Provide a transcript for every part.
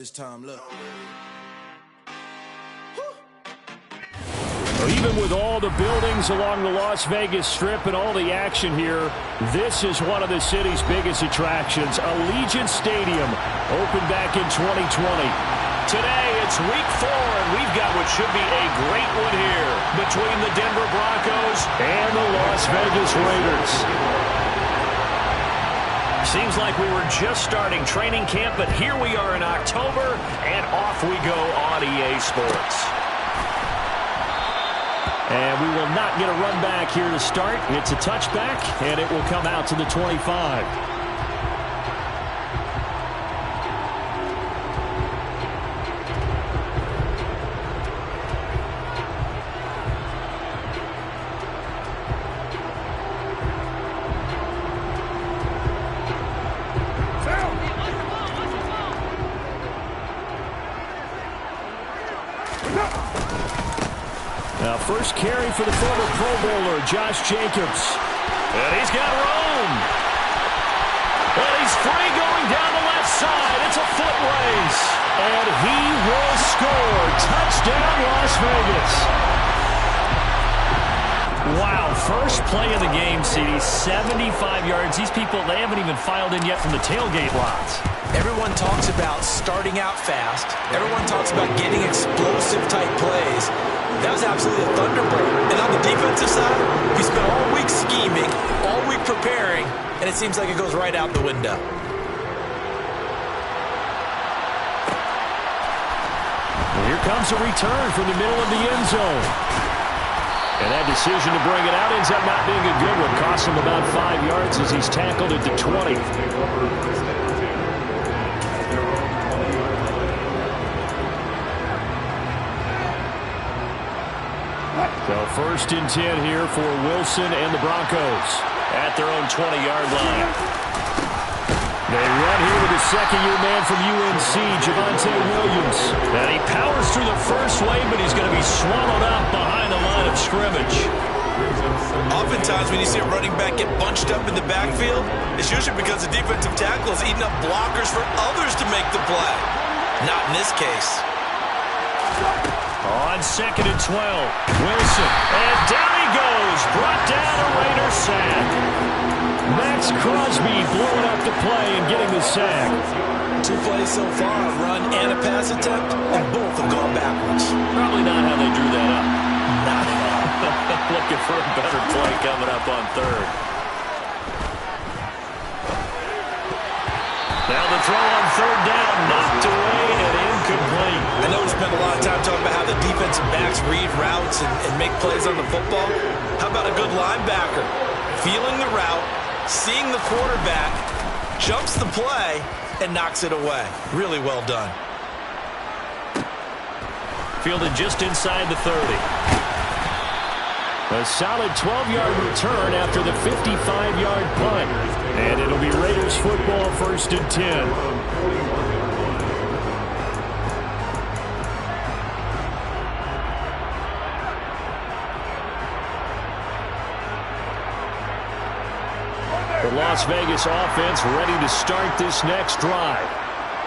This time, look. Even with all the buildings along the Las Vegas Strip and all the action here, this is one of the city's biggest attractions. Allegiant Stadium opened back in 2020. Today, it's week 4, and we've got what should be a great one here between the Denver Broncos and the Las Vegas Raiders. Seems like we were just starting training camp, but here we are in October, and off we go on EA Sports. And we will not get a run back here to start. It's a touchback, and it will come out to the 25. Now, first carry for the former Pro Bowler, Josh Jacobs. And he's got room. And he's free going down the left side. It's a foot race. And he will score. Touchdown, Las Vegas. Wow, first play of the game, CD, 75 yards. These people, they haven't even filed in yet from the tailgate lots. Everyone talks about starting out fast. Everyone talks about getting explosive-type plays. That was absolutely a thunderbird. And on the defensive side, he spent all week scheming, all week preparing, and it seems like it goes right out the window. Well, here comes a return from the middle of the end zone. And that decision to bring it out ends up not being a good one. Costs him about 5 yards as he's tackled at the 20. So first and 10 here for Wilson and the Broncos at their own 20-yard line. They run here with the second-year man from UNC, Javonte Williams. And he powers through the first wave, but he's going to be swallowed up behind the line of scrimmage. Oftentimes when you see a running back get bunched up in the backfield, it's usually because the defensive tackle is eating up blockers for others to make the play. Not in this case. On second and 12, Wilson, and down he goes, brought down a Raider sack. Max Crosby blowing up the play and getting the sack. 2 plays so far, a run and a pass attempt, and both have gone backwards. Probably not how they drew that up. Not at all. Looking for a better play coming up on third. Now the throw on third down, knocked away and incomplete. I know we spent a lot of time talking about how the defensive backs read routes and make plays on the football. How about a good linebacker? Feeling the route, seeing the quarterback, jumps the play, and knocks it away. Really well done. Fielded just inside the 30. A solid 12-yard return after the 55-yard punt. And it'll be Raiders football first and 10. The Las Vegas offense ready to start this next drive.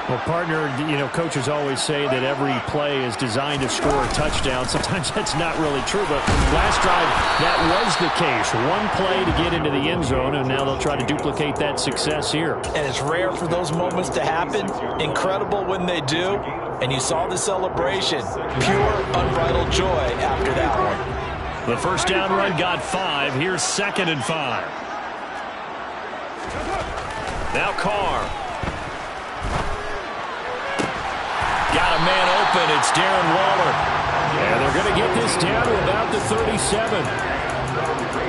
Well, partner, coaches always say that every play is designed to score a touchdown. Sometimes that's not really true, but last drive, that was the case. One play to get into the end zone, and now they'll try to duplicate that success here. And it's rare for those moments to happen. Incredible when they do. And you saw the celebration. Pure, unbridled joy after that one. The first down run got 5. Here's second and 5. Now Carr. Got a man open. It's Darren Waller. And they're going to get this down to about the 37.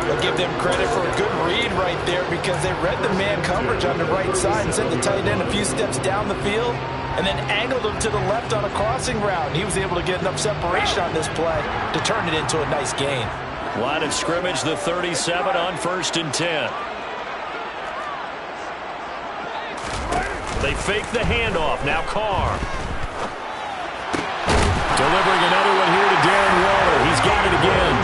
I'll give them credit for a good read right there because they read the man coverage on the right side and sent the tight end a few steps down the field and then angled him to the left on a crossing route. He was able to get enough separation on this play to turn it into a nice gain. Line of scrimmage, the 37 on first and 10. They fake the handoff. Now Carr. Delivering another one here to Darren Waller. He's got it again.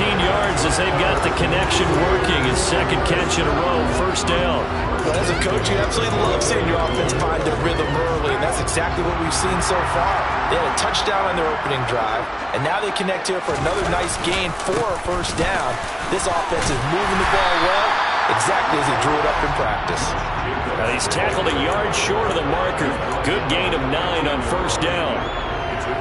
yards as they've got the connection working. His second catch in a row, first down. But as a coach, you absolutely love seeing your offense find the rhythm early, and that's exactly what we've seen so far. They had a touchdown on their opening drive, and now they connect here for another nice gain for a first down. This offense is moving the ball well, exactly as he drew it up in practice. Now he's tackled a yard short of the marker. Good gain of 9 on first down.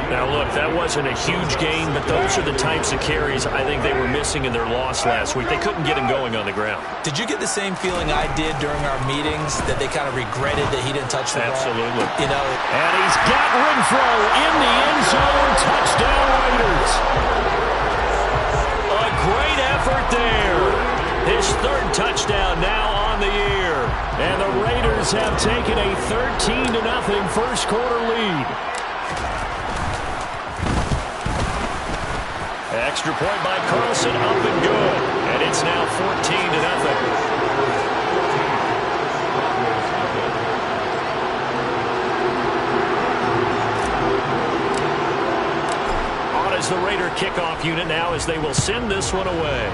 Now, look, that wasn't a huge gain, but those are the types of carries I think they were missing in their loss last week. They couldn't get him going on the ground. Did you get the same feeling I did during our meetings, that they kind of regretted that he didn't touch the ball? Absolutely. You know, and he's got Renfro in the end zone. Touchdown, Raiders. A great effort there. His third touchdown now on the year. And the Raiders have taken a 13-0 first quarter lead. Extra point by Carlson, up and good. And it's now 14-0. On as the Raider kickoff unit now as they will send this one away.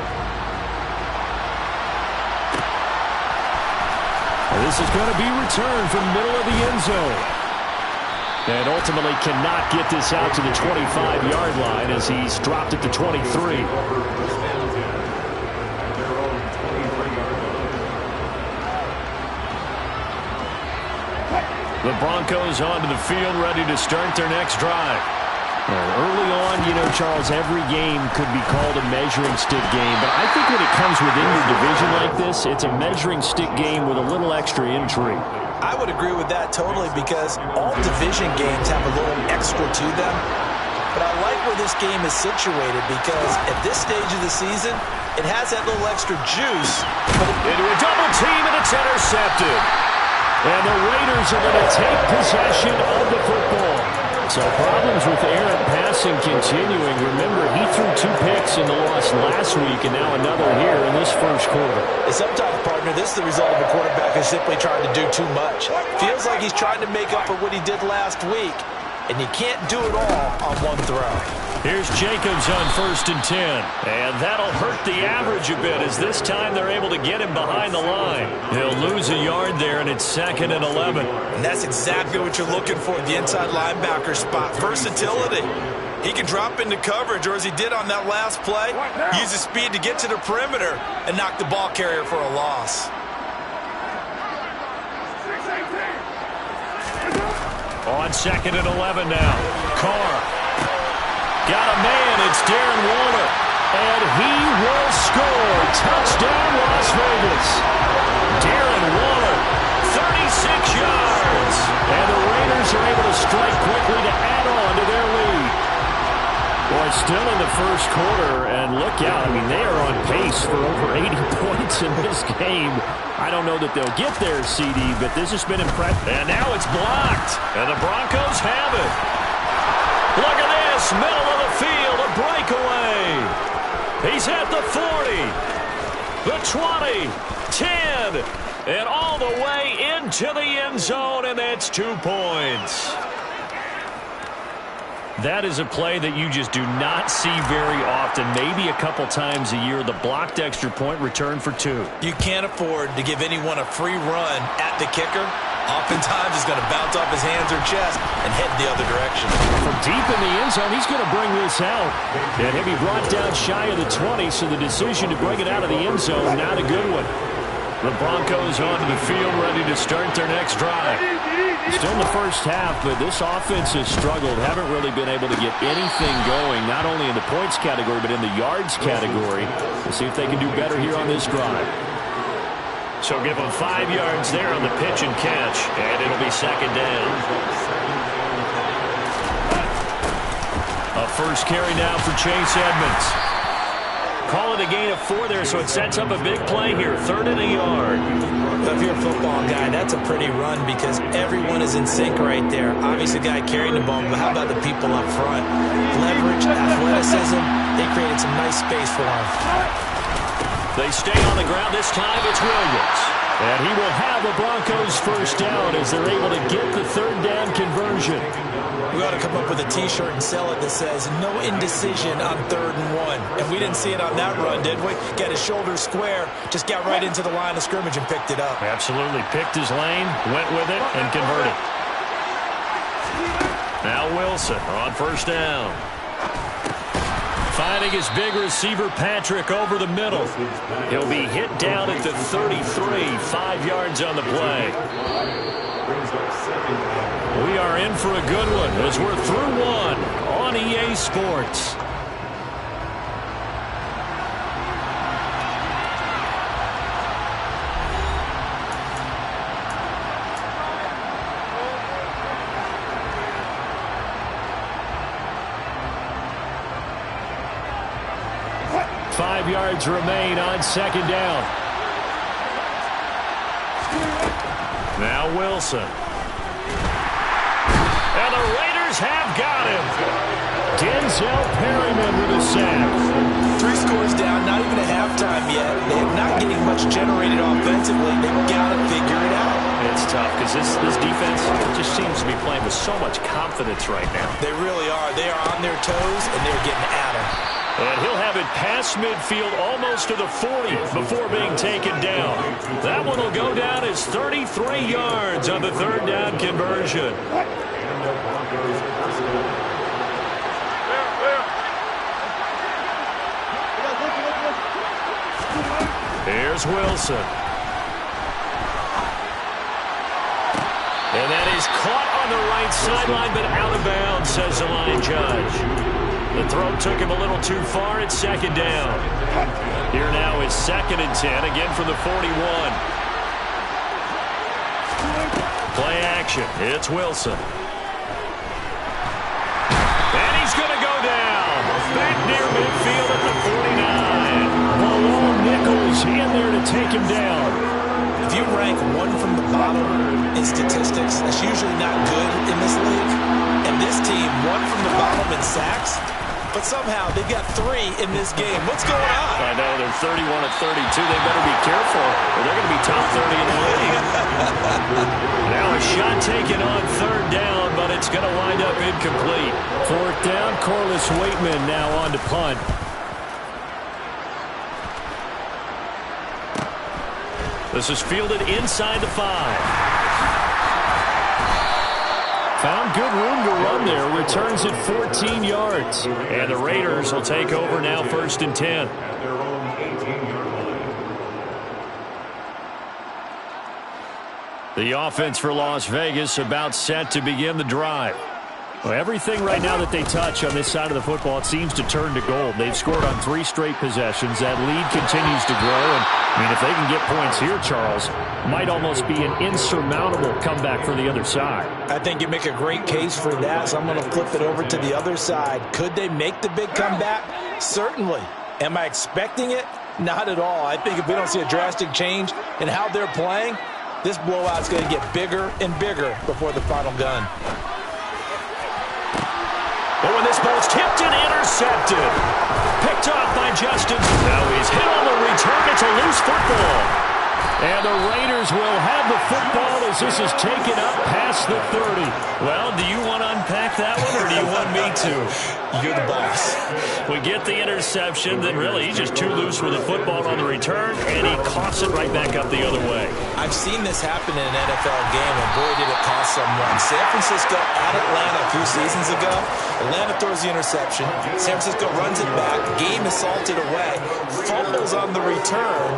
This is going to be returned from the middle of the end zone. And ultimately cannot get this out to the 25-yard line as he's dropped at the 23. The Broncos onto the field, ready to start their next drive. Early on, you know, Charles, every game could be called a measuring stick game. But I think when it comes within your division like this, it's a measuring stick game with a little extra intrigue. I would agree with that totally, because all division games have a little extra to them. But I like where this game is situated, because at this stage of the season, it has that little extra juice. But into a double team, and it's intercepted. And the Raiders are going to take possession of the football. So problems with errant passing continuing. Remember, he threw 2 picks in the loss last week, and now another here in this first quarter. And sometimes, partner, this is the result of a quarterback who's simply trying to do too much. Feels like he's trying to make up for what he did last week, and you can't do it all on one throw. Here's Jacobs on 1st and 10. And that'll hurt the average a bit, as this time they're able to get him behind the line. He'll lose a yard there, and it's 2nd and 11. And that's exactly what you're looking for at the inside linebacker spot. Versatility. He can drop into coverage, or as he did on that last play, use his speed to get to the perimeter and knock the ball carrier for a loss. On 2nd and 11 now. Carr. Got a man, it's Darren Waller. And he will score. Touchdown, Las Vegas. Darren Waller, 36 yards. And the Raiders are able to strike quickly to add on to their lead. Boy, still in the first quarter, and look out. I mean, they are on pace for over 80 points in this game. I don't know that they'll get there, CD, but this has been impressive. And now it's blocked. And the Broncos have it. Look at this, middle of the field, a breakaway. He's at the 40, the 20, 10, and all the way into the end zone, and that's 2 points. That is a play that you just do not see very often. Maybe a couple times a year, the blocked extra point return for 2. You can't afford to give anyone a free run at the kicker. Oftentimes, he's going to bounce off his hands or chest and head the other direction. From deep in the end zone, he's going to bring this out. And he'll be brought down shy of the 20, so the decision to bring it out of the end zone, not a good one. The Broncos onto the field, ready to start their next drive. Still in the first half, but this offense has struggled. Haven't really been able to get anything going, not only in the points category, but in the yards category. We'll see if they can do better here on this drive. So give them 5 yards there on the pitch and catch, and it'll be 2nd down. A first carry now for Chase Edmonds. Call it a gain of 4 there, so it sets up a big play here. 3rd and a yard. If you're a football guy, that's a pretty run because everyone is in sync right there. Obviously, the guy carrying the ball, but how about the people up front? Leverage, athleticism, they created some nice space for him. They stay on the ground. This time it's Williams. And he will have the Broncos first down as they're able to get the 3rd down conversion. We ought to come up with a T-shirt and sell it that says, no indecision on 3rd and 1. And we didn't see it on that run, did we? Got his shoulders square, just got right into the line of scrimmage and picked it up. Absolutely. Picked his lane, went with it, and converted. Now Wilson on 1st down. Finding his big receiver, Patrick, over the middle. He'll be hit down at the 33, 5 yards on the play. We are in for a good one as we're through one on EA Sports. Five yards remain on 2nd down. Now Wilson. And the Raiders have got him. Denzel Perryman with a sack. 3 scores down, not even a halftime yet. They're not getting much generated offensively. They've got to figure it out. It's tough because this defense just seems to be playing with so much confidence right now. They really are. They are on their toes, and they're getting at them. And he'll have it past midfield almost to the 40 before being taken down. That one will go down as 33 yards on the 3rd down conversion. Here's Wilson. And that is caught on the right sideline, but out of bounds, says the line judge. The throw took him a little too far at 2nd down. Here now is 2nd and 10, again from the 41. Play action. It's Wilson. And he's going to go down. Back near midfield at the 49. Malone Nichols in there to take him down. If you rank 1 from the bottom in statistics, that's usually not good in this league. And this team, 1 from the bottom in sacks, but somehow they've got 3 in this game. What's going on? I know, they're 31 of 32. They better be careful, or they're going to be top 30 in the league. Now a shot taken on 3rd down, but it's going to wind up incomplete. 4th down, Corliss Waitman now on to punt. This is fielded inside the 5. Found good room to run there. Returns at 14 yards. And the Raiders will take over now 1st and 10. The offense for Las Vegas about set to begin the drive. Well, everything right now that they touch on this side of the football, it seems to turn to gold. They've scored on 3 straight possessions. That lead continues to grow. And, I mean, if they can get points here, Charles, might almost be an insurmountable comeback for the other side. I think you make a great case for that, so I'm going to flip it over to the other side. Could they make the big comeback? Certainly. Am I expecting it? Not at all. I think if we don't see a drastic change in how they're playing, this blowout's going to get bigger and bigger before the final gun. But when this ball's tipped and intercepted. Picked off by Justin. Now he's hit on the return. It's a loose football. And the Raiders will have the football as this is taken up past the 30. Well, do you want to unpack that one, or do you want me to? You're the boss. We get the interception, then really he's just too loose with the football on the return, and he coughs it right back up the other way. I've seen this happen in an NFL game, and boy, did it cost someone. San Francisco at Atlanta a few seasons ago. Atlanta throws the interception. San Francisco runs it back. Game is salted away. Fumbles on the return.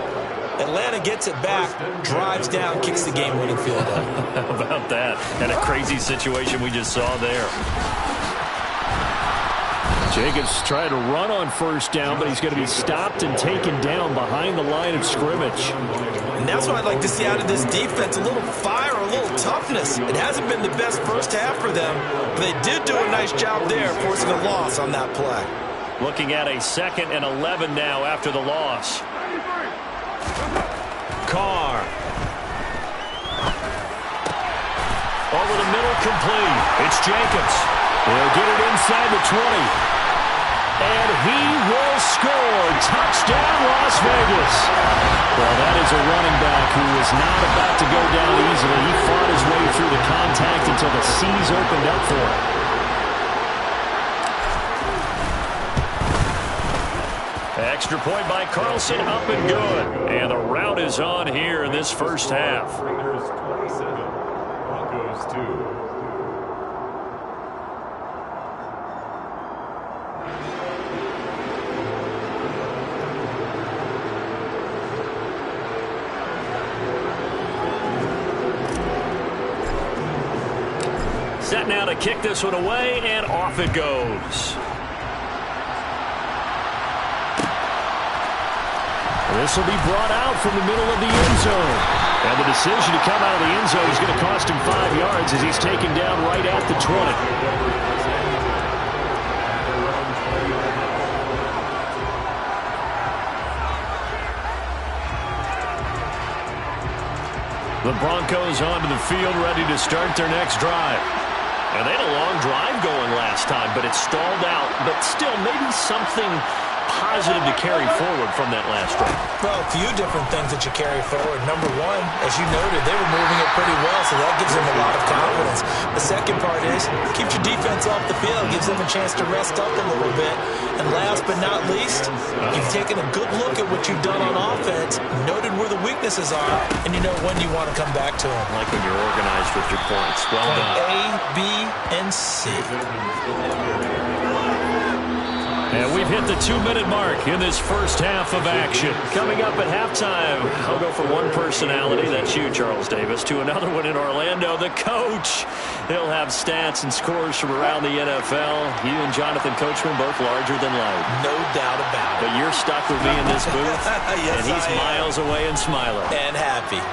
Atlanta gets it back, drives down, kicks the game-winning field goal. How about that? And a crazy situation we just saw there. Jacobs trying to run on 1st down, but he's going to be stopped and taken down behind the line of scrimmage. And that's what I'd like to see out of this defense, a little fire, a little toughness. It hasn't been the best first half for them, but they did do a nice job there, forcing a loss on that play. Looking at a 2nd and 11 now after the loss. Carr. Over the middle, complete. It's Jacobs. He'll get it inside the 20. And he will score. Touchdown, Las Vegas. Well, that is a running back who was not about to go down easily. He fought his way through the contact until the seas opened up for him. Extra point by Carlson, up and good. And the rout is on here in this first half. Raiders 27, Broncos 2. Set now to kick this one away, and off it goes. This will be brought out from the middle of the end zone. And the decision to come out of the end zone is going to cost him 5 yards as he's taken down right at the 20. The Broncos onto the field, ready to start their next drive. And they had a long drive going last time, but it stalled out. But still, maybe something positive to carry forward from that last drive. Well, a few different things that you carry forward. Number one, as you noted, they were moving it pretty well, so that gives them a lot of confidence. The second part is, keeps your defense off the field, gives them a chance to rest up a little bit. And last but not least, you've taken a good look at what you've done on offense, noted where the weaknesses are, and you know when you want to come back to them. Like when you're organized with your points. Well done. A, B, and C. And we've hit the 2-minute mark in this first half of action. Coming up at halftime, I'll go from one personality, that's you, Charles Davis, to another one in Orlando, the coach. He'll have stats and scores from around the NFL. You and Jonathan Coachman both larger than life. No doubt about it. But you're stuck with me in this booth, yes, and he's miles away and smiling. And happy.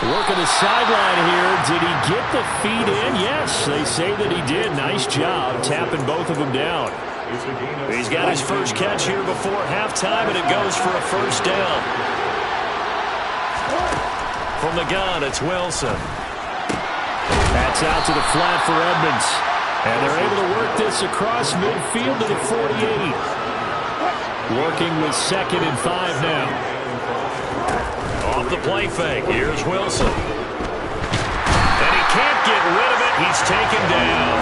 Working the sideline here. Did he get the feet in? Yes, they say that he did. Nice job tapping both of them down. He's got his first catch here before halftime, and it goes for a first down. From the gun, it's Wilson. That's out to the flat for Edmonds. And they're able to work this across midfield to the 48. Working with 2nd and 5 now. Off the play fake, here's Wilson. And he can't get rid of it. He's taken down.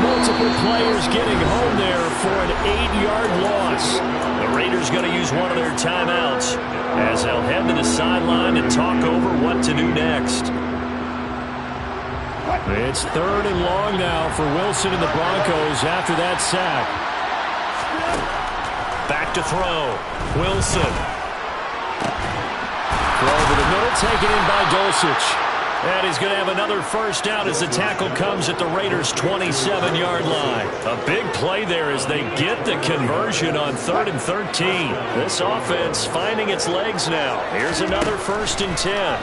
Multiple players getting home there for an 8-yard loss. The Raiders going to use one of their timeouts as they'll head to the sideline and talk over what to do next. It's 3rd and long now for Wilson and the Broncos after that sack. Back to throw. Wilson. Throw over the middle, taken in by Dulcich. And he's going to have another first down as the tackle comes at the Raiders' 27-yard line. A big play there as they get the conversion on 3rd and 13. This offense finding its legs now. Here's another 1st and 10.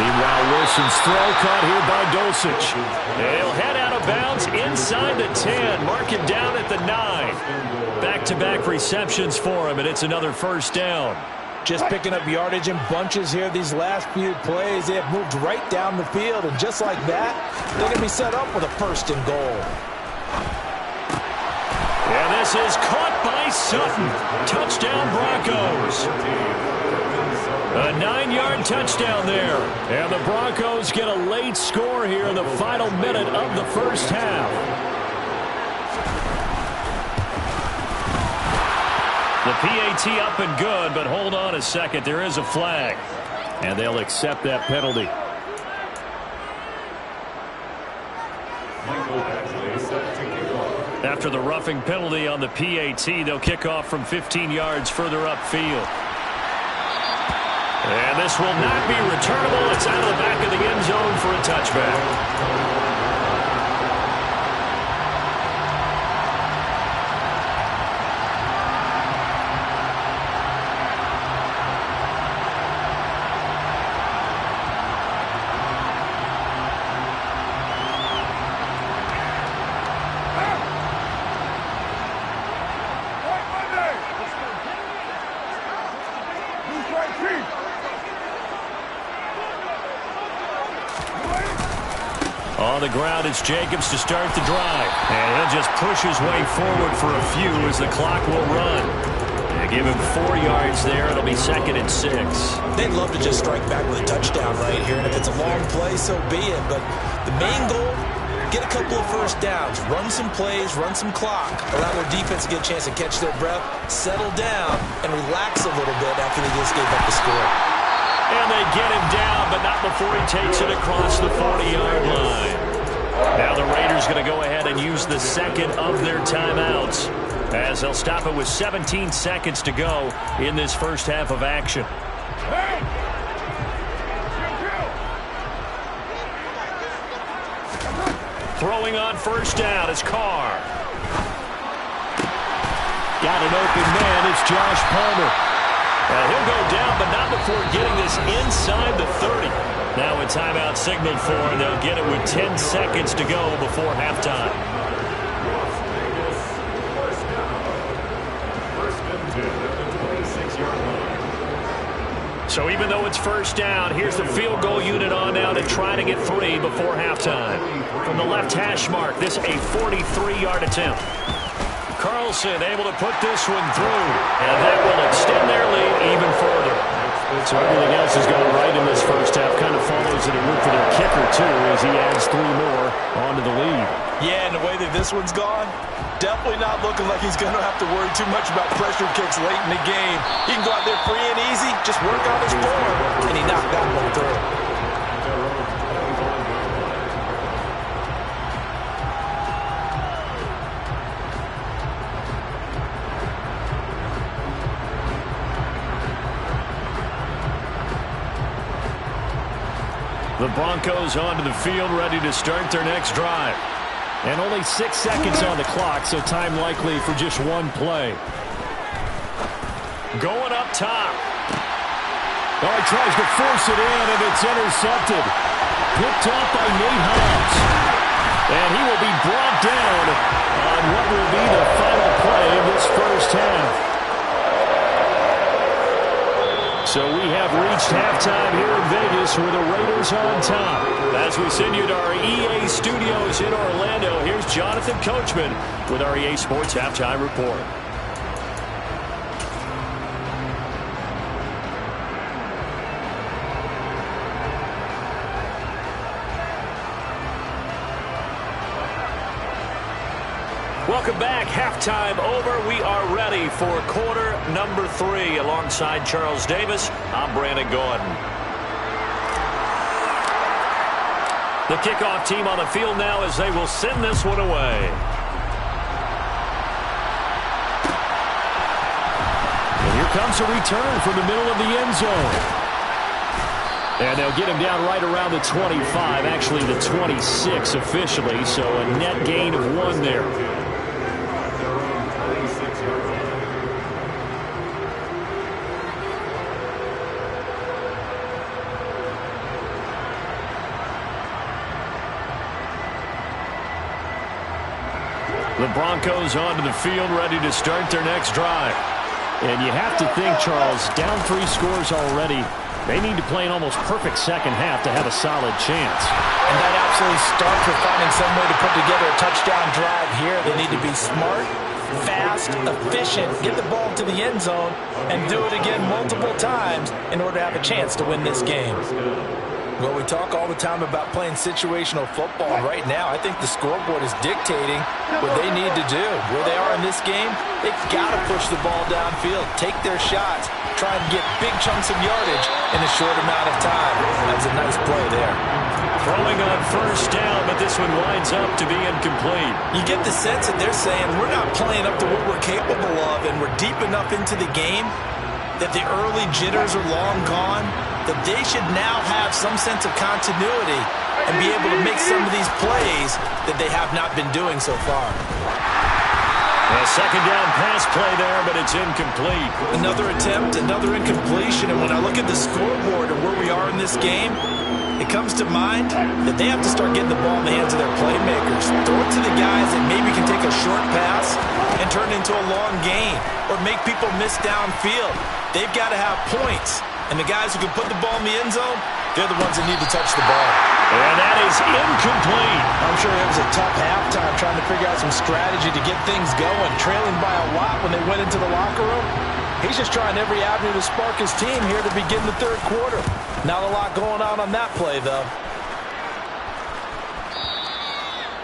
Meanwhile, Wilson's throw caught here by Dulcich. He'll head out of bounds inside the 10. Mark it down at the 9. Back-to-back receptions for him, and it's another first down. Just picking up yardage in bunches here these last few plays. They have moved right down the field, and just like that, they're going to be set up with a 1st and goal. And this is caught by Sutton. Touchdown, Broncos. A 9-yard touchdown there. And the Broncos get a late score here in the final minute of the first half. The PAT up and good, but hold on a second. There is a flag. And they'll accept that penalty. After the roughing penalty on the PAT, they'll kick off from 15 yards further upfield. And this will not be returnable. It's out of the back of the end zone for a touchback. On the ground, it's Jacobs to start the drive. And he'll just push his way forward for a few as the clock will run. They give him 4 yards there. It'll be 2nd and 6. They'd love to just strike back with a touchdown right here. And if it's a long play, so be it. But the main goal, get a couple of first downs, run some plays, run some clock, allow their defense to get a chance to catch their breath, settle down, and relax a little bit after they just gave up the score. And they get him down, but not before he takes it across the 40-yard line. Now the Raiders going to go ahead and use the second of their timeouts, as they'll stop it with 17 seconds to go in this first half of action. Throwing on first down is Carr. Got an open man. It's Josh Palmer. He'll go down, but not before getting this inside the 30. Now a timeout signaled for, and they'll get it with 10 seconds to go before halftime. So even though it's first down, here's the field goal unit on now to try to get 3 before halftime. From the left hash mark, this a 43-yard attempt. Carlson able to put this one through, and that will extend their lead even further. So everything else is going right in this first half. Kind of follows it with for their kicker, too, as he adds 3 more onto the lead. Yeah, and the way that this one's gone, definitely not looking like he's going to have to worry too much about pressure kicks late in the game. He can go out there free and easy, just work on his form, and he knocked that one through. The Broncos onto the field, ready to start their next drive. And only 6 seconds on the clock, so time likely for just one play. Going up top. Oh, he tries to force it in, and it's intercepted. Picked off by Nate Hobbs. And he will be brought down on what will be the final play of this first half. So we have reached halftime here in Vegas with the Raiders on top. As we send you to our EA studios in Orlando, here's Jonathan Coachman with our EA Sports Halftime Report. Welcome back. Halftime over. We are ready for quarter number 3. Alongside Charles Davis, I'm Brandon Gordon. The kickoff team on the field now as they will send this one away. And here comes a return from the middle of the end zone. And they'll get him down right around the 25, actually the 26 officially, so a net gain of 1 there. The Broncos onto the field, ready to start their next drive. And you have to think, Charles, down 3 scores already. They need to play an almost perfect second half to have a solid chance. And that absolutely starts with finding some way to put together a touchdown drive here. They need to be smart, fast, efficient, get the ball to the end zone, and do it again multiple times in order to have a chance to win this game. Well, we talk all the time about playing situational football. Right now, I think the scoreboard is dictating what they need to do. Where they are in this game, they've got to push the ball downfield, take their shots, try and get big chunks of yardage in a short amount of time. That's a nice play there. Throwing on first down, but this one winds up to be incomplete. You get the sense that they're saying we're not playing up to what we're capable of, and we're deep enough into the game that the early jitters are long gone, that they should now have some sense of continuity and be able to make some of these plays that they have not been doing so far. A second down pass play there, but it's incomplete. Another attempt, another incompletion, and when I look at the scoreboard and where we are in this game, it comes to mind that they have to start getting the ball in the hands of their playmakers. Throw it to the guys that maybe can take a short pass and turn it into a long gain or make people miss downfield. They've got to have points. And the guys who can put the ball in the end zone, they're the ones that need to touch the ball. And that is incomplete. I'm sure it was a tough halftime trying to figure out some strategy to get things going. Trailing by a lot when they went into the locker room. He's just trying every avenue to spark his team here to begin the third quarter. Not a lot going on that play, though.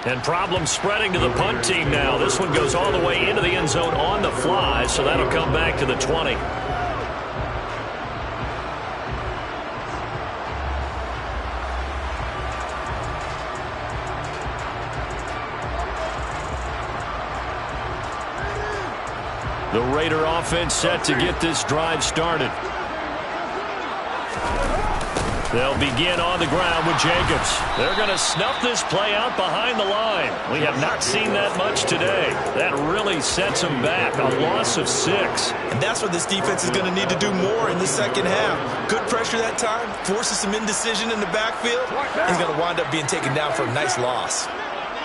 And problem spreading to the punt team now. This one goes all the way into the end zone on the fly, so that'll come back to the 20. The Raider offense set to get this drive started. They'll begin on the ground with Jacobs. They're going to snuff this play out behind the line. We have not seen that much today. That really sets them back. A loss of 6. And that's what this defense is going to need to do more in the second half. Good pressure that time. Forces some indecision in the backfield. He's going to wind up being taken down for a nice loss.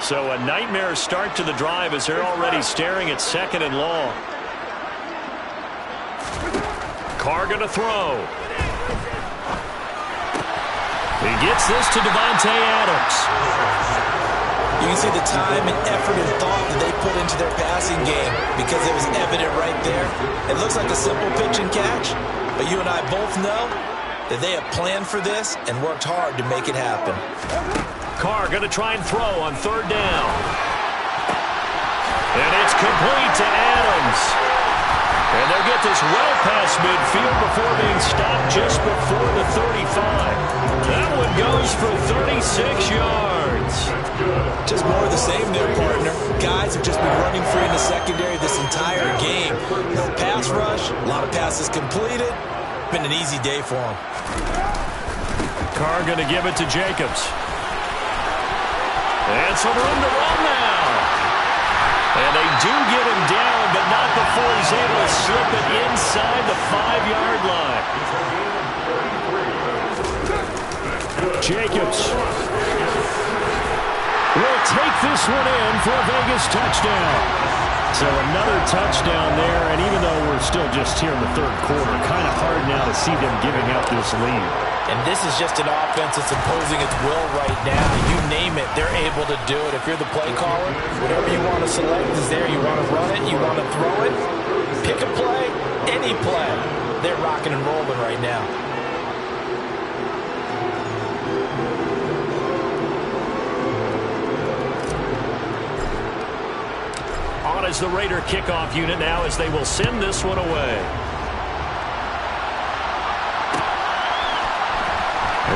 So a nightmare start to the drive as they're already staring at 2nd and long. Carr going to throw. He gets this to Devontae Adams. You can see the time and effort and thought that they put into their passing game because it was evident right there. It looks like a simple pitch and catch, but you and I both know that they have planned for this and worked hard to make it happen. Carr going to try and throw on 3rd down. And it's complete to Adams. And they'll get this well past midfield before being stopped just before the 35. That one goes for 36 yards. Just more of the same there, partner. Guys have just been running free in the secondary this entire game. No pass rush, a lot of passes completed. Been an easy day for them. Carr going to give it to Jacobs. And some room to run now. And they do get him down, but not before he's able to slip it inside the 5-yard line. Jacobs will take this one in for a Vegas touchdown. So another touchdown there, and even though we're still just here in the 3rd quarter, kind of hard now to see them giving up this lead. And this is just an offense that's imposing its will right now. You name it, they're able to do it. If you're the play caller, whatever you want to select is there. You want to run it, you want to throw it, pick a play, any play. They're rocking and rolling right now. On is the Raider kickoff unit now as they will send this one away.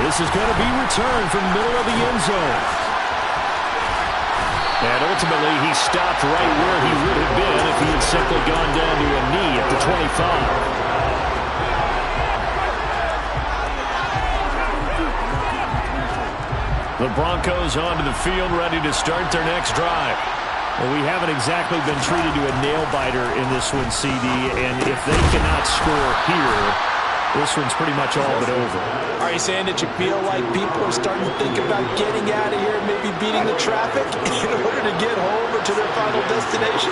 This is going to be returned from the middle of the end zone. And ultimately, he stopped right where he would have been if he had simply gone down to a knee at the 25. The Broncos onto the field, ready to start their next drive. Well, we haven't exactly been treated to a nail-biter in this one, CD, and if they cannot score here, this one's pretty much all but over. Are you saying that you feel like people are starting to think about getting out of here, maybe beating the traffic in order to get home or to their final destination?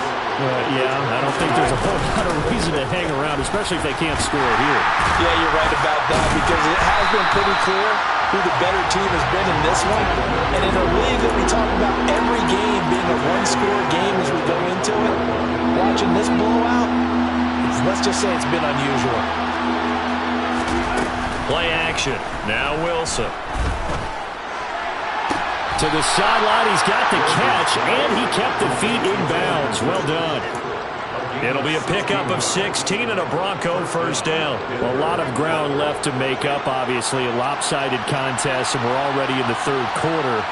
Yeah, I don't think there's a whole lot of reason to hang around, especially if they can't score here. Yeah, you're right about that because it has been pretty clear who the better team has been in this one. And in a league that we talk about every game being a one-score game as we go into it, watching this blowout, let's just say it's been unusual. Play action. Now Wilson. To the sideline. He's got the catch, and he kept the feet in bounds. Well done. It'll be a pickup of 16 and a Bronco first down. Well, a lot of ground left to make up, obviously. A lopsided contest, and we're already in the 3rd quarter.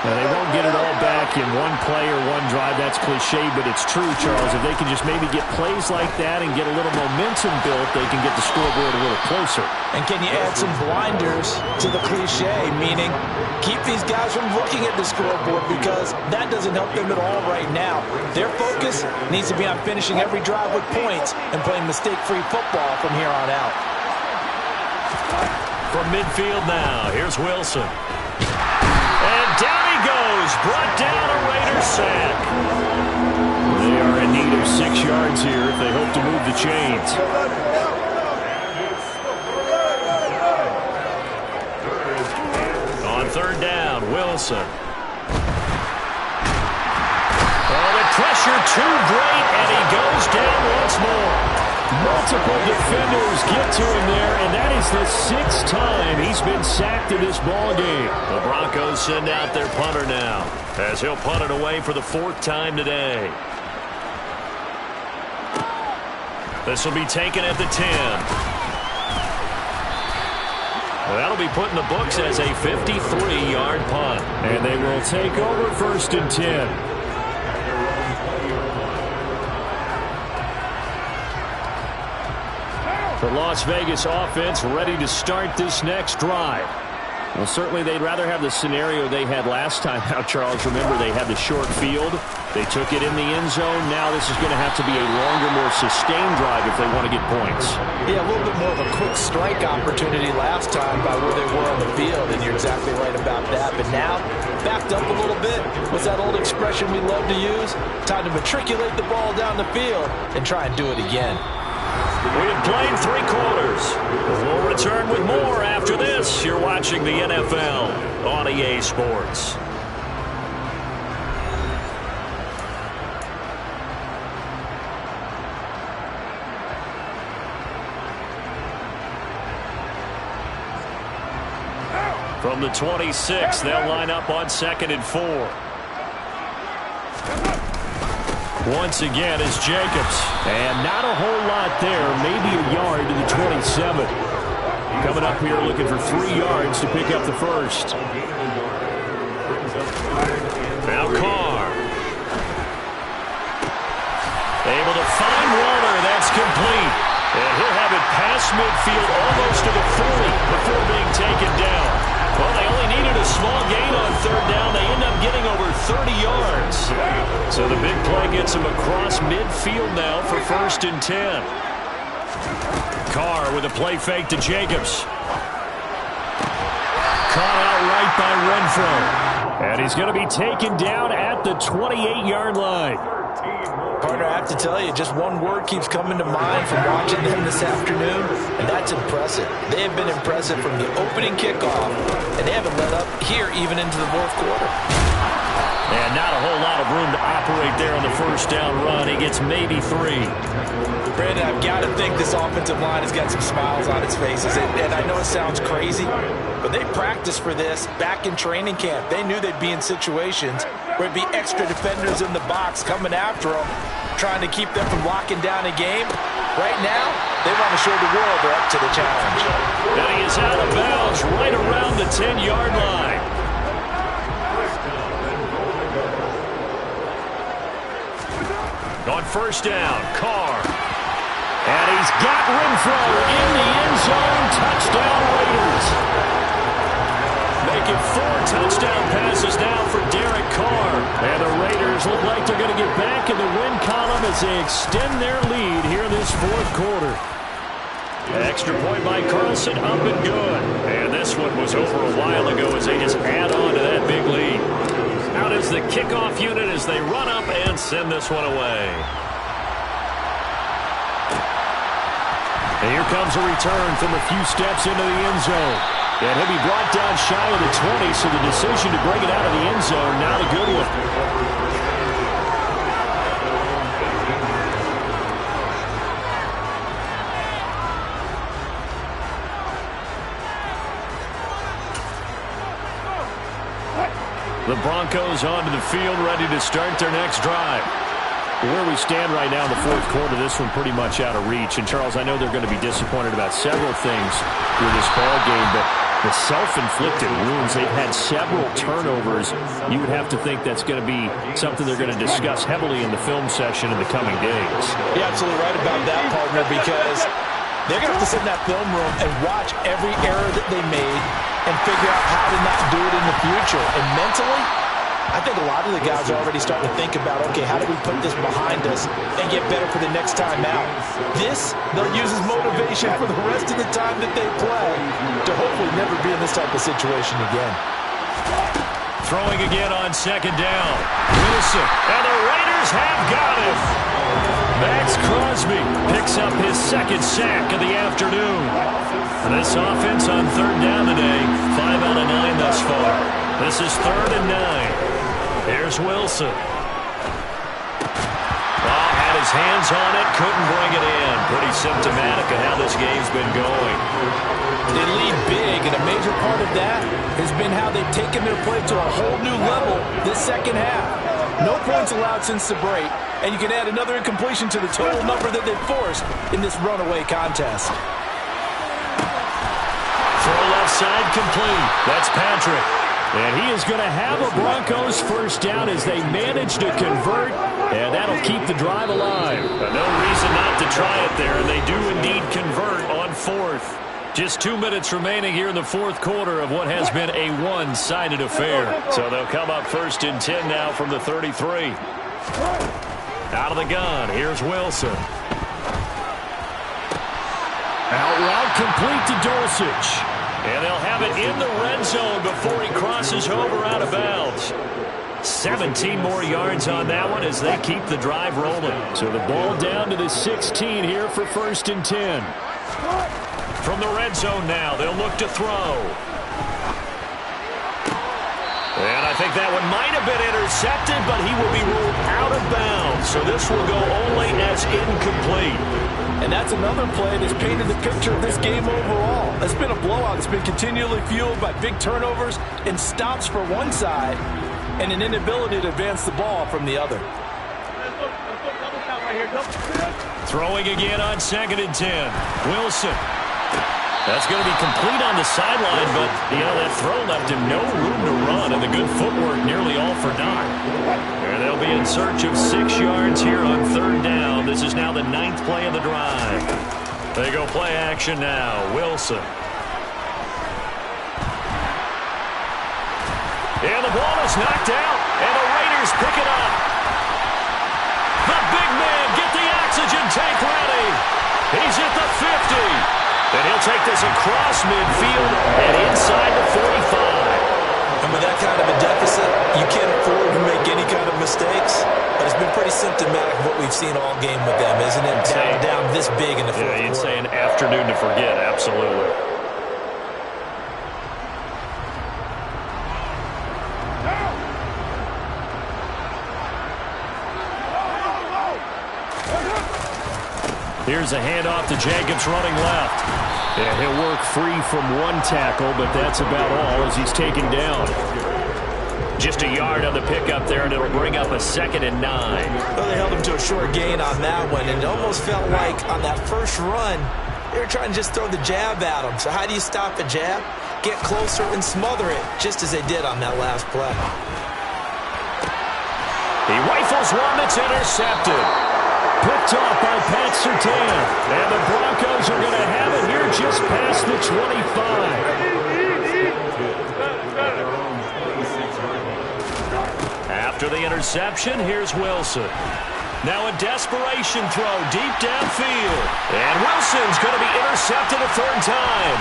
They won't get it all back in one play or one drive. That's cliche, but it's true, Charles. If they can just maybe get plays like that and get a little momentum built, they can get the scoreboard a little closer. And can you add some blinders to the cliche, meaning keep these guys from looking at the scoreboard because that doesn't help them at all right now. Their focus needs to be on finishing every drive with points and playing mistake-free football from here on out. From midfield now, here's Wilson. And down he goes, brought down a Raider sack. They are in need of 6 yards here if they hope to move the chains. On 3rd down, Wilson. Oh, the pressure too great, and he goes down once more. Multiple defenders get to him there, and that is the 6th time he's been sacked in this ball game. The Broncos will send out their punter now, as he'll punt it away for the 4th time today. This will be taken at the 10. Well, that'll be put in the books as a 53-yard punt. And they will take over 1st and 10. The Las Vegas offense ready to start this next drive. Well, certainly they'd rather have the scenario they had last time out, Charles. Remember, they had the short field. They took it in the end zone. Now this is going to have to be a longer, more sustained drive if they want to get points. Yeah, a little bit more of a quick strike opportunity last time by where they were on the field, and you're exactly right about that. But now, backed up a little bit. What's that old expression we love to use? Time to matriculate the ball down the field and try and do it again. We have played 3 quarters. We'll return with more after this. You're watching the NFL on EA Sports. From the 26, they'll line up on 2nd and 4. Once again is Jacobs. And not a whole lot there. Maybe a yard to the 27. Coming up here looking for 3 yards to pick up the first. Now Carr. Able to find Waller. That's complete. And he'll have it past midfield almost to the 40 before being taken down. Well, they only needed a small gain on 3rd down. They end up getting over 30 yards. So the big play gets them across midfield now for 1st and 10. Carr with a play fake to Jacobs. Caught out right by Renfro. And he's going to be taken down at the 28-yard line. Partner, I have to tell you, just one word keeps coming to mind from watching them this afternoon, and that's impressive. They have been impressive from the opening kickoff, and they haven't let up here even into the 4th quarter. And not a whole lot of room to operate there on the 1st down run. He gets maybe 3. Brandon, I've got to think this offensive line has got some smiles on its faces, and I know it sounds crazy, but they practiced for this back in training camp. They knew they'd be in situations where it'd be extra defenders in the box coming after them, trying to keep them from locking down a game. Right now, they want to show the world they're up to the challenge. And he is out of bounds right around the 10-yard line. On 1st down, Carr. And he's got Renfro in the end zone. Touchdown Raiders. Making 4 touchdown passes now for Derek Carr. And the Raiders look like they're going to get back in the win column as they extend their lead here this 4th quarter. Extra point by Carlson, up and good. And this one was over a while ago as they just add on to that big lead. Out is the kickoff unit as they run up and send this one away. And here comes a return from a few steps into the end zone. And he'll be brought down shy of the 20, so the decision to bring it out of the end zone, not a good one. The Broncos onto the field, ready to start their next drive. Where we stand right now in the 4th quarter, this one pretty much out of reach. And, Charles, I know they're going to be disappointed about several things through this ball game, but the self-inflicted wounds, they've had several turnovers. You would have to think that's going to be something they're going to discuss heavily in the film session in the coming days. You're absolutely right about that, partner, because they're going to have to sit in that film room and watch every error that they made and figure out how to not do it in the future. And mentally, I think a lot of the guys are already starting to think about, okay, how do we put this behind us and get better for the next time out? This, they'll use as motivation for the rest of the time that they play to hopefully never be in this type of situation again. Throwing again on 2nd down. Wilson, and the Raiders have got him. Max Crosby picks up his 2nd sack of the afternoon. This offense on 3rd down today, 5 out of 9 thus far. This is 3rd and 9. Here's Wilson. Oh, had his hands on it, couldn't bring it in. Pretty symptomatic of how this game's been going. They lead big, and a major part of that has been how they've taken their play to a whole new level this second half. No points allowed since the break, and you can add another incompletion to the total number that they've forced in this runaway contest. Throw left side complete. That's Patrick. And he is going to have a Broncos first down as they manage to convert, and that'll keep the drive alive. No reason not to try it there, and they do indeed convert on fourth. Just 2 minutes remaining here in the fourth quarter of what has been a one-sided affair. So they'll come up first and 10 now from the 33. Out of the gun, here's Wilson. Out route complete to Dulcich. And they'll have it in the red zone before he crosses over out of bounds. 17 more yards on that one as they keep the drive rolling. So the ball down to the 16 here for first and 10. From the red zone now, they'll look to throw. And I think that one might have been intercepted, but he will be ruled out of bounds. So this will go only as incomplete. And that's another play that's painted the picture of this game overall. It's been a blowout. It's been continually fueled by big turnovers and stops for one side and an inability to advance the ball from the other. Throwing again on second and 10. Wilson. That's going to be complete on the sideline, but, that throw left him no room to run, and the good footwork nearly all for naught. And they'll be in search of 6 yards here on third down. This is now the 9th play of the drive. They go play action now. Wilson. And the ball is knocked out, and the Raiders pick it up. The big man, get the oxygen tank ready. He's at the 50. And he'll take this across midfield and inside the 45. And with that kind of a deficit, you can't afford to make any kind of mistakes. But it's been pretty symptomatic of what we've seen all game with them, isn't it? Down this big in the fourth quarter. Yeah, you'd say an afternoon to forget, absolutely. Here's a handoff to Jacobs running left. Yeah, he'll work free from one tackle, but that's about all as he's taken down. Just a yard on the pickup there, and it'll bring up a 2nd and 9. Well, they held him to a short gain on that one, and it almost felt like on that first run, they were trying to just throw the jab at him. So how do you stop a jab? Get closer and smother it, just as they did on that last play. He rifles one that's intercepted. Picked off by Pat Surtain. And the Broncos are going to have it here just past the 25. After the interception, here's Wilson. Now a desperation throw deep downfield. And Wilson's going to be intercepted a third time.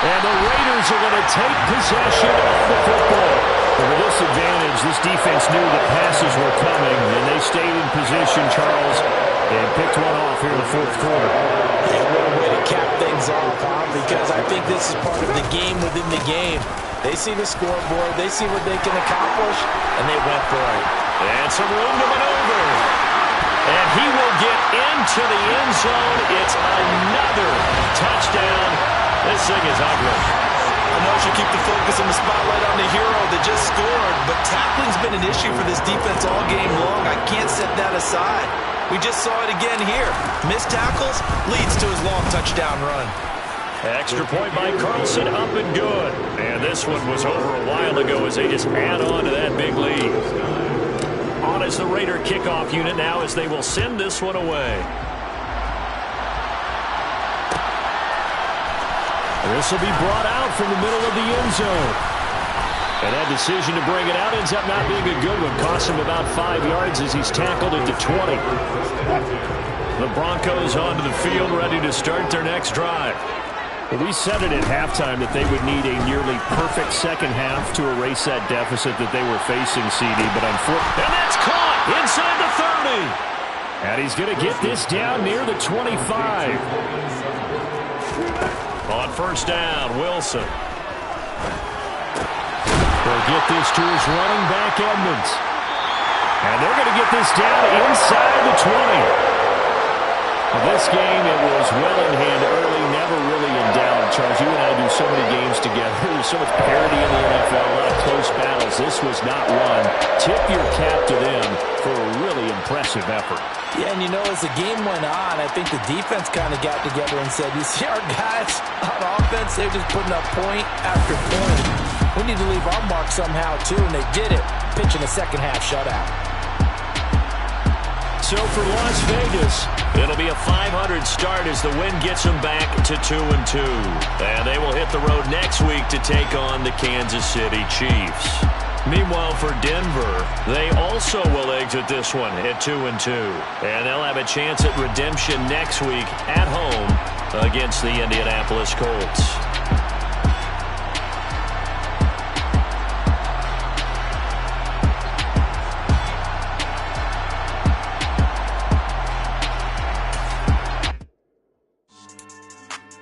And the Raiders are going to take possession of the football. And with this advantage, this defense knew that passes were coming, and they stayed in position, Charles, and picked one off here in the fourth quarter. Yeah, what a way to cap things off, Tom, because I think this is part of the game within the game. They see the scoreboard, they see what they can accomplish, and they went for it. And some room to maneuver. And he will get into the end zone. It's another touchdown. This thing is ugly. I know it should keep the focus and the spotlight on the hero that just scored, but tackling's been an issue for this defense all game long. I can't set that aside. We just saw it again here. Missed tackles leads to his long touchdown run. Extra point by Carlson, up and good. And this one was over a while ago as they just add on to that big lead. On is the Raider kickoff unit now as they will send this one away. This will be brought out from the middle of the end zone. And that decision to bring it out ends up not being a good one. Costs him about 5 yards as he's tackled at the 20. The Broncos onto the field, ready to start their next drive. We said it at halftime that they would need a nearly perfect second half to erase that deficit that they were facing, CD. But unfortunately, and that's caught inside the 30. And he's going to get this down near the 25. On first down, Wilson. They'll get this to his running back, Edmonds. And they're going to get this down inside the 20. This game, it was well in hand early, never really in doubt. Charles, you and I do so many games together. There's so much parity in the NFL, a lot of close battles. This was not one. Tip your cap to them for a really impressive effort. Yeah, and you know, as the game went on, I think the defense kind of got together and said, you see our guys on offense, they're just putting up point after point. We need to leave our mark somehow, too, and they did it, pitching a second-half shutout. So for Las Vegas, it'll be a 500 start as the win gets them back to 2-2. And they will hit the road next week to take on the Kansas City Chiefs. Meanwhile, for Denver, they also will exit this one at 2-2. And they'll have a chance at redemption next week at home against the Indianapolis Colts.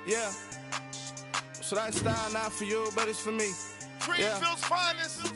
Yeah. So that style not for you, but it's for me. Greenfield's finest.